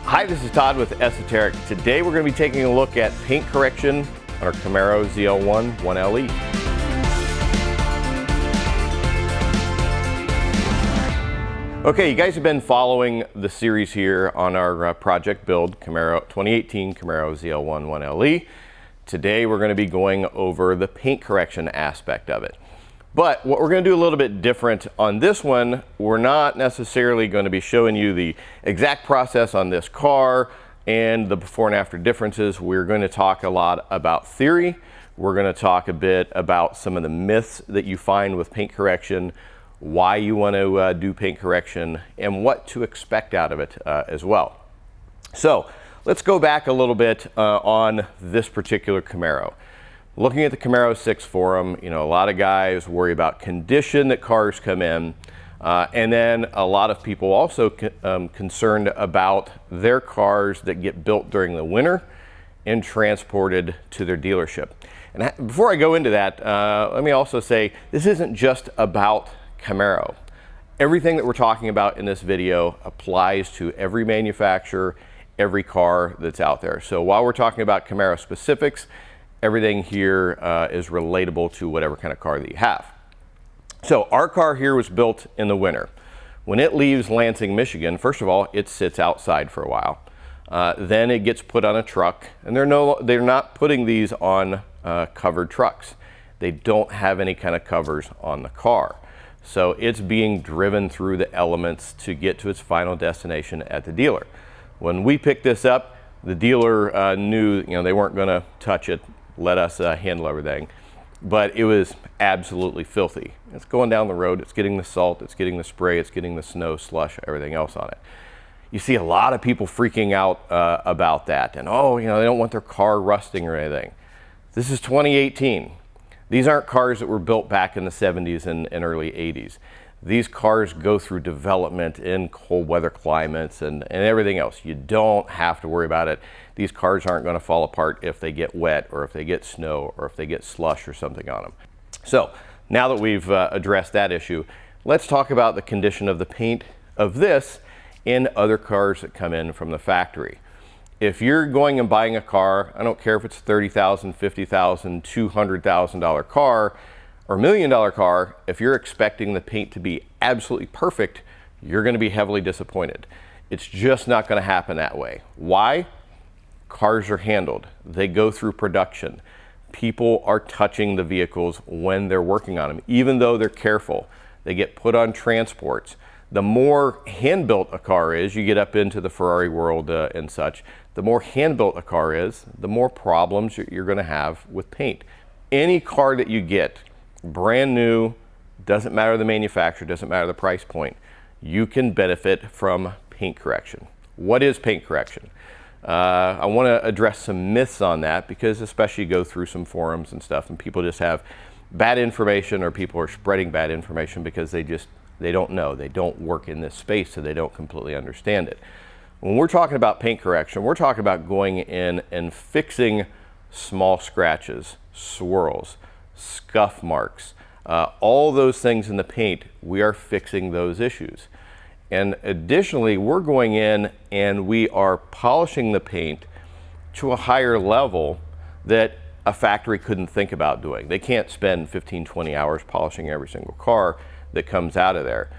Hi, this is Todd with Esoteric. Today we're going to be taking a look at paint correction on our Camaro ZL1 1LE. Okay, you guys have been following the series here on our project build, 2018 Camaro ZL1 1LE. Today we're going to be going over the paint correction aspect of it. But what we're going to do a little bit different on this one, we're not necessarily going to be showing you the exact process on this car and the before and after differences. We're going to talk a lot about theory. We're going to talk a bit about some of the myths that you find with paint correction, why you want to do paint correction, and what to expect out of it as well. So let's go back a little bit on this particular Camaro. Looking at the Camaro 6 forum, you know, a lot of guys worry about condition that cars come in, and then a lot of people also concerned about their cars that get built during the winter and transported to their dealership. And before I go into that, let me also say this isn't just about Camaro. Everything that we're talking about in this video applies to every manufacturer, every car that's out there. So while we're talking about Camaro specifics, everything here is relatable to whatever kind of car that you have. So our car here was built in the winter. When it leaves Lansing, Michigan, first of all, it sits outside for a while. Then it gets put on a truck, and they're not putting these on covered trucks. They don't have any kind of covers on the car. So it's being driven through the elements to get to its final destination at the dealer. When we picked this up, the dealer knew, you know, they weren't going to touch it, let us handle everything, but it was absolutely filthy. It's going down the road, it's getting the salt, it's getting the spray, it's getting the snow, slush, everything else on it. You see a lot of people freaking out about that, and oh, you know, they don't want their car rusting or anything. This is 2018. These aren't cars that were built back in the 70s and early 80s. These cars go through development in cold weather climates and everything else. You don't have to worry about it. These cars aren't going to fall apart if they get wet or if they get snow or if they get slush or something on them. So now that we've addressed that issue, let's talk about the condition of the paint of this in other cars that come in from the factory. If you're going and buying a car, I don't care if it's $30,000, $50,000, $200,000 car, or $1 million car, if you're expecting the paint to be absolutely perfect, you're going to be heavily disappointed. It's just not going to happen that way. Why? Cars are handled. They go through production. People are touching the vehicles when they're working on them, even though they're careful. They get put on transports. The more hand-built a car is, you get up into the Ferrari world and such, the more hand-built a car is, the more problems you're going to have with paint. Any car that you get, brand new, doesn't matter the manufacturer, doesn't matter the price point, you can benefit from paint correction. What is paint correction? I want to address some myths on that, because especially you go through some forums and stuff and people just have bad information, or people are spreading bad information because they don't know. They don't work in this space, so they don't completely understand it. When we're talking about paint correction, we're talking about going in and fixing small scratches, swirls, scuff marks, all those things in the paint. We are fixing those issues. And additionally, we're going in and we are polishing the paint to a higher level that a factory couldn't think about doing. They can't spend 15, 20 hours polishing every single car that comes out of there.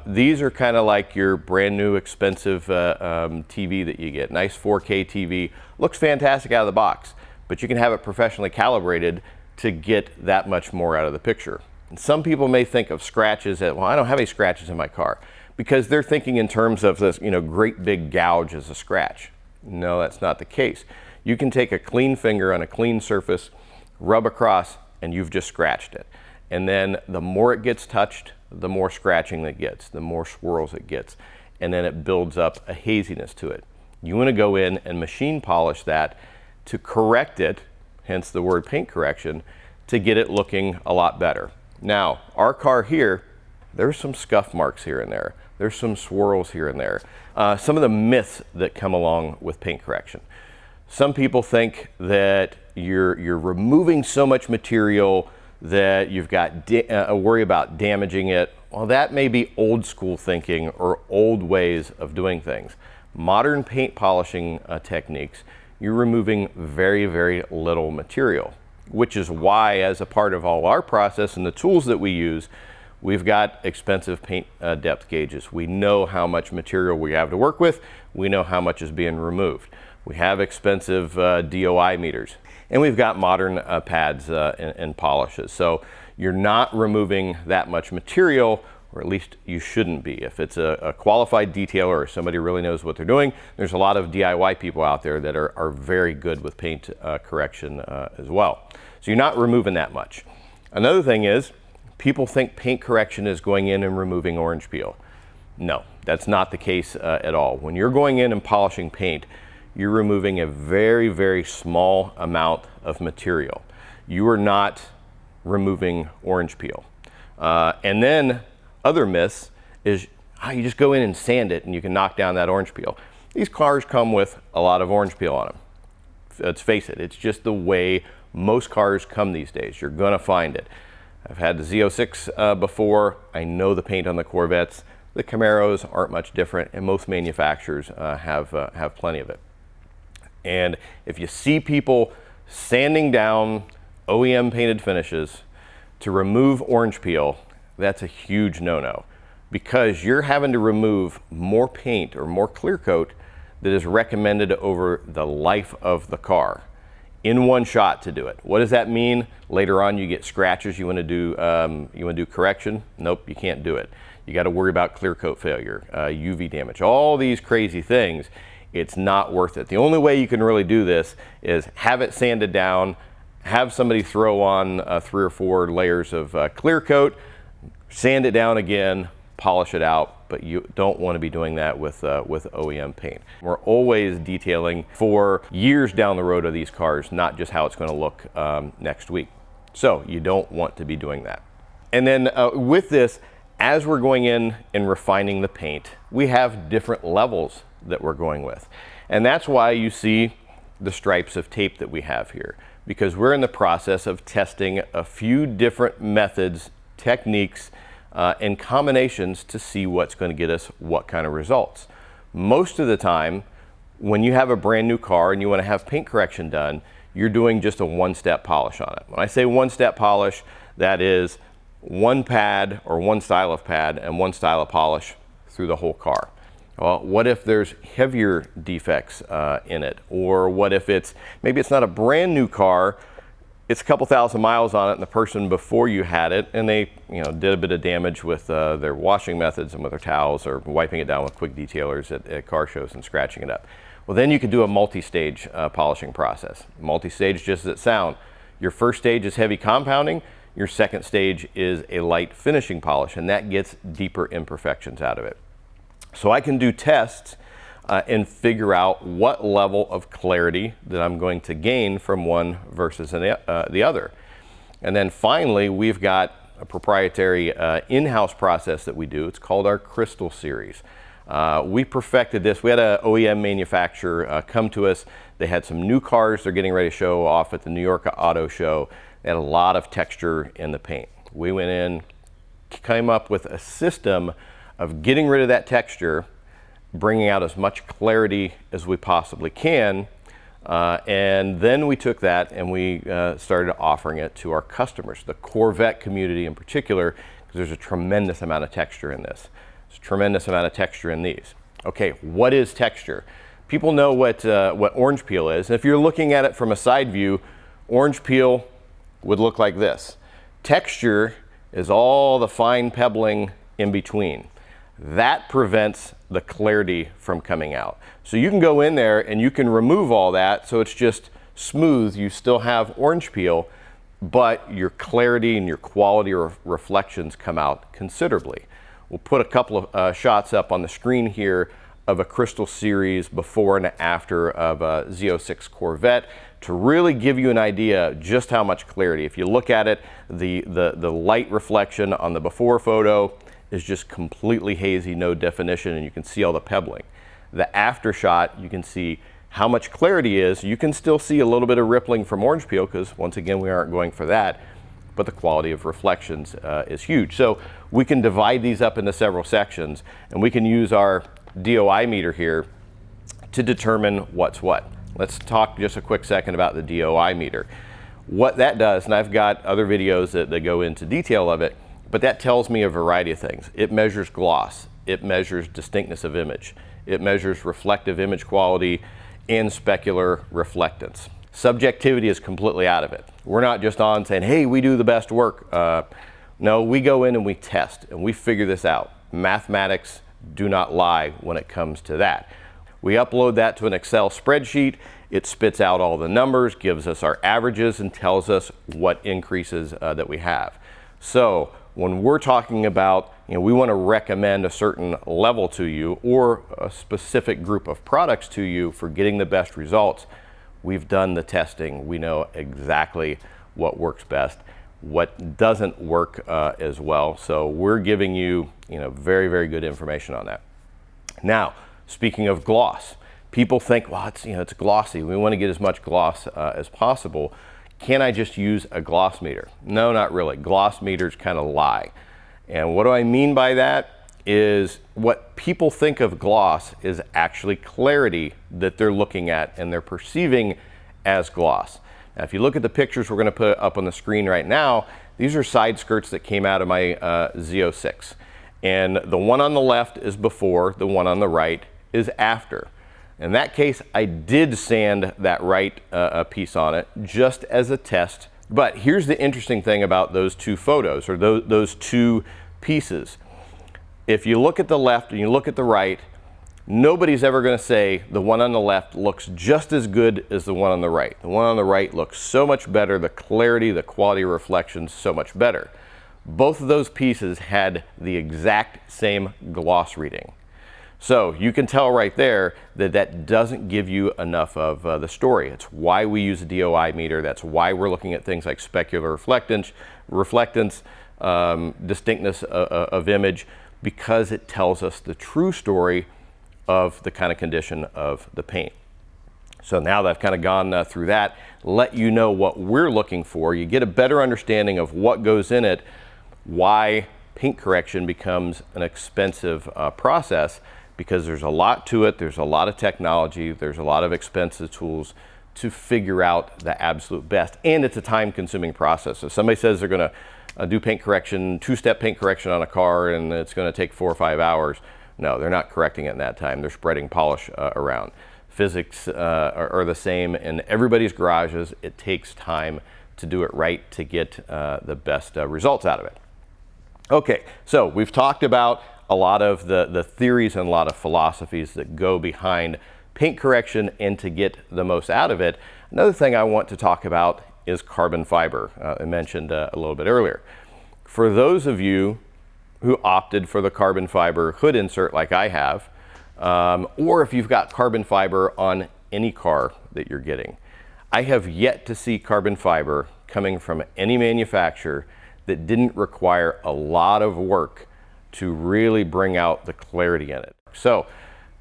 These are kind of like your brand new expensive TV that you get. Nice 4K TV, looks fantastic out of the box, but you can have it professionally calibrated to get that much more out of the picture. And some people may think of scratches as, well, I don't have any scratches in my car, because they're thinking in terms of this, you know, great big gouge as a scratch. No, that's not the case. You can take a clean finger on a clean surface, rub across, and you've just scratched it. And then the more it gets touched, the more scratching it gets, the more swirls it gets, and then it builds up a haziness to it. You want to go in and machine polish that to correct it, hence the word paint correction, to get it looking a lot better. Now, our car here, there's some scuff marks here and there. There's some swirls here and there. Some of the myths that come along with paint correction. Some people think that you're removing so much material that you've got a worry about damaging it. Well, that may be old school thinking or old ways of doing things. Modern paint polishing techniques, you're removing very, very little material, which is why, as a part of all our process and the tools that we use, we've got expensive paint depth gauges. We know how much material we have to work with. We know how much is being removed. We have expensive DOI meters, and we've got modern pads and polishes. So you're not removing that much material, or at least you shouldn't be. If it's a qualified detailer or somebody really knows what they're doing, there's a lot of DIY people out there that are very good with paint correction as well. So you're not removing that much. Another thing is, people think paint correction is going in and removing orange peel. No, that's not the case at all. When you're going in and polishing paint, you're removing a very, very small amount of material. You are not removing orange peel. And then other myths is you just go in and sand it and you can knock down that orange peel. These cars come with a lot of orange peel on them. Let's face it, it's just the way most cars come these days. You're gonna find it. I've had the Z06 before. I know the paint on the Corvettes. The Camaros aren't much different, and most manufacturers have plenty of it. And if you see people sanding down OEM painted finishes to remove orange peel, that's a huge no-no, because you're having to remove more paint or more clear coat that is recommended over the life of the car in one shot to do it. What does that mean? Later on you get scratches, you want to do correction. Nope, you can't do it. You got to worry about clear coat failure, UV damage, all these crazy things. It's not worth it. The only way you can really do this is have it sanded down, have somebody throw on 3 or 4 layers of clear coat, sand it down again, polish it out, but you don't want to be doing that with OEM paint. We're always detailing for years down the road of these cars, not just how it's going to look next week. So you don't want to be doing that. And then with this, as we're going in and refining the paint, we have different levels that we're going with. And that's why you see the stripes of tape that we have here, because we're in the process of testing a few different methods, techniques, and combinations to see what's going to get us what kind of results. Most of the time, when you have a brand new car and you want to have paint correction done, you're doing just a one-step polish on it. When I say one-step polish, that is one pad or one style of pad and one style of polish through the whole car. Well, what if there's heavier defects in it? Or what if maybe it's not a brand new car, it's a couple thousand miles on it, and the person before you had it, and they did a bit of damage with their washing methods and with their towels, or wiping it down with quick detailers at car shows and scratching it up. Well, then you can do a multi-stage polishing process. Multi-stage, just as it sounds. Your first stage is heavy compounding. Your second stage is a light finishing polish, and that gets deeper imperfections out of it. So I can do tests and figure out what level of clarity that I'm going to gain from one versus the other. And then finally, we've got a proprietary in-house process that we do. It's called our Crystal Series. We perfected this. We had an OEM manufacturer come to us. They had some new cars they're getting ready to show off at the New York Auto Show. They had a lot of texture in the paint. We went in, came up with a system of getting rid of that texture, bringing out as much clarity as we possibly can, and then we took that and we started offering it to our customers, the Corvette community in particular, because there's a tremendous amount of texture in this. There's a tremendous amount of texture in these. Okay, what is texture? People know what orange peel is, and if you're looking at it from a side view, orange peel would look like this. Texture is all the fine pebbling in between. That prevents the clarity from coming out. So you can go in there and you can remove all that so it's just smooth. You still have orange peel, but your clarity and your quality or reflections come out considerably. We'll put a couple of shots up on the screen here of a Crystal Series before and after of a Z06 Corvette to really give you an idea just how much clarity. If you look at it, the light reflection on the before photo is just completely hazy, no definition, and you can see all the pebbling. The after shot, you can see how much clarity is. You can still see a little bit of rippling from orange peel because, once again, we aren't going for that. but the quality of reflections is huge. So we can divide these up into several sections, and we can use our DOI meter here to determine what's what. Let's talk just a quick second about the DOI meter. What that does, and I've got other videos that go into detail of it, but that tells me a variety of things. It measures gloss, it measures distinctness of image, it measures reflective image quality and specular reflectance. Subjectivity is completely out of it. We're not just on saying, hey, we do the best work. No, we go in and we test and we figure this out. Mathematics do not lie when it comes to that. We upload that to an Excel spreadsheet. It spits out all the numbers, gives us our averages, and tells us what increases that we have. So when we're talking about, we want to recommend a certain level to you or a specific group of products to you for getting the best results, we've done the testing. We know exactly what works best, what doesn't work as well. So we're giving you, very, very good information on that. Now, speaking of gloss, people think, well, it's glossy. We want to get as much gloss as possible. Can I just use a gloss meter? No, not really. Gloss meters kind of lie. And what do I mean by that is what people think of gloss is actually clarity that they're looking at and they're perceiving as gloss. Now, if you look at the pictures we're going to put up on the screen right now, these are side skirts that came out of my Z06. And the one on the left is before, the one on the right is after. In that case, I did sand that right piece on it just as a test. But here's the interesting thing about those two photos, or those two pieces. If you look at the left and you look at the right, nobody's ever going to say the one on the left looks just as good as the one on the right. The one on the right looks so much better. The clarity, the quality of reflections, so much better. Both of those pieces had the exact same gloss reading. So you can tell right there that that doesn't give you enough of the story. It's why we use a DOI meter. That's why we're looking at things like specular reflectance, distinctness of image, because it tells us the true story of the kind of condition of the paint. So now that I've kind of gone through that, let you know what we're looking for. You get a better understanding of what goes in it, why paint correction becomes an expensive process, because there's a lot to it, there's a lot of technology, there's a lot of expensive tools to figure out the absolute best. And it's a time-consuming process. If somebody says they're going to do paint correction, two-step paint correction on a car, and it's going to take 4 or 5 hours, no, they're not correcting it in that time. They're spreading polish around. Physics are the same in everybody's garages. It takes time to do it right to get the best results out of it. Okay, so we've talked about a lot of the theories and a lot of philosophies that go behind paint correction and to get the most out of it. Another thing I want to talk about is carbon fiber. I mentioned a little bit earlier. For those of you who opted for the carbon fiber hood insert like I have, or if you've got carbon fiber on any car that you're getting, I have yet to see carbon fiber coming from any manufacturer that didn't require a lot of work to really bring out the clarity in it. So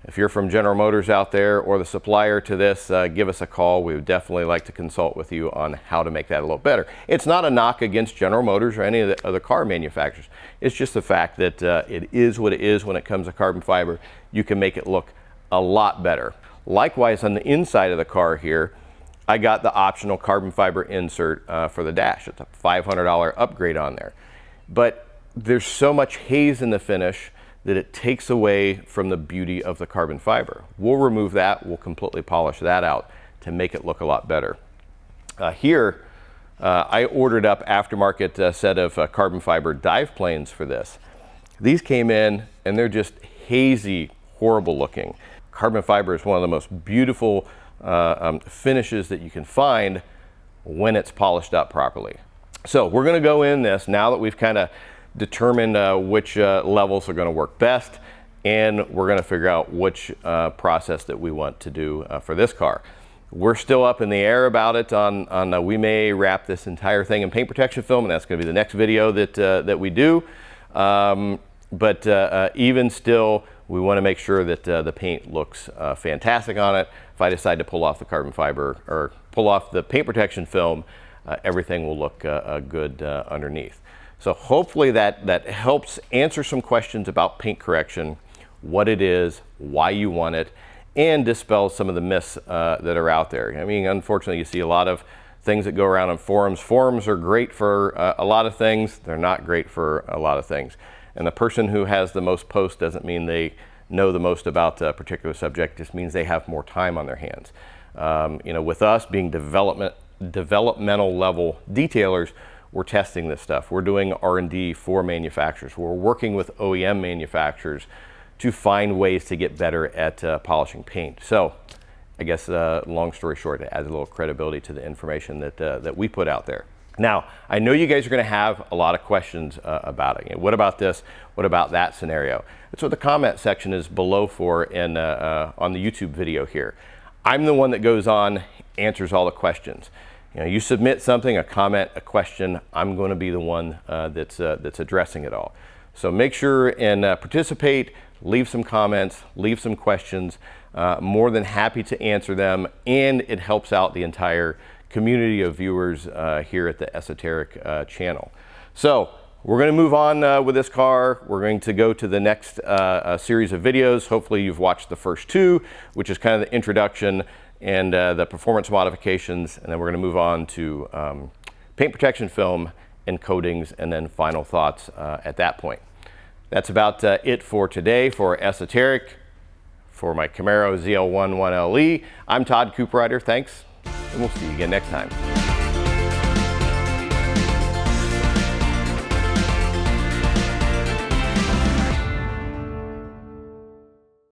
if you're from General Motors out there or the supplier to this, give us a call. We would definitely like to consult with you on how to make that a little better. It's not a knock against General Motors or any of the other car manufacturers. It's just the fact that it is what it is when it comes to carbon fiber. You can make it look a lot better. Likewise, on the inside of the car here, I got the optional carbon fiber insert for the dash. It's a $500 upgrade on there. But there's so much haze in the finish that it takes away from the beauty of the carbon fiber. We'll remove that. We'll completely polish that out to make it look a lot better. Here, I ordered up aftermarket set of carbon fiber dive planes for this. These came in and they're just hazy, horrible looking. Carbon fiber is one of the most beautiful finishes that you can find when it's polished up properly. So we're going to go in this now that we've kind of determined which levels are going to work best, and we're going to figure out which process that we want to do for this car. We're still up in the air about it on we may wrap this entire thing in paint protection film, and that's going to be the next video that we do. But even still, we want to make sure that the paint looks fantastic on it. If I decide to pull off the carbon fiber or pull off the paint protection film, everything will look good underneath. So hopefully that helps answer some questions about paint correction, what it is, why you want it, and dispel some of the myths that are out there. I mean, unfortunately, you see a lot of things that go around on forums. Forums are great for a lot of things. They're not great for a lot of things. And the person who has the most posts doesn't mean they know the most about a particular subject. It just means they have more time on their hands. You know, with us being developmental level detailers, we're testing this stuff. We're doing R&D for manufacturers. We're working with OEM manufacturers to find ways to get better at polishing paint. So I guess long story short, it adds a little credibility to the information that we put out there. Now, I know you guys are going to have a lot of questions about it. You know, what about this? What about that scenario? That's what the comment section is below for in, on the YouTube video here. I'm the one that goes on, answers all the questions. You know, you submit something, a comment, a question, I'm going to be the one that's addressing it all. So make sure and participate, leave some comments, leave some questions. More than happy to answer them, and it helps out the entire community of viewers here at the Esoteric channel. So we're going to move on with this car. We're going to go to the next series of videos. Hopefully you've watched the first two, which is kind of the introduction and the performance modifications, and then we're going to move on to paint protection film and coatings, and then final thoughts at that point. That's about it for today for Esoteric. For my Camaro ZL1 1LE, I'm Todd Cooperrider. Thanks, and we'll see you again next time.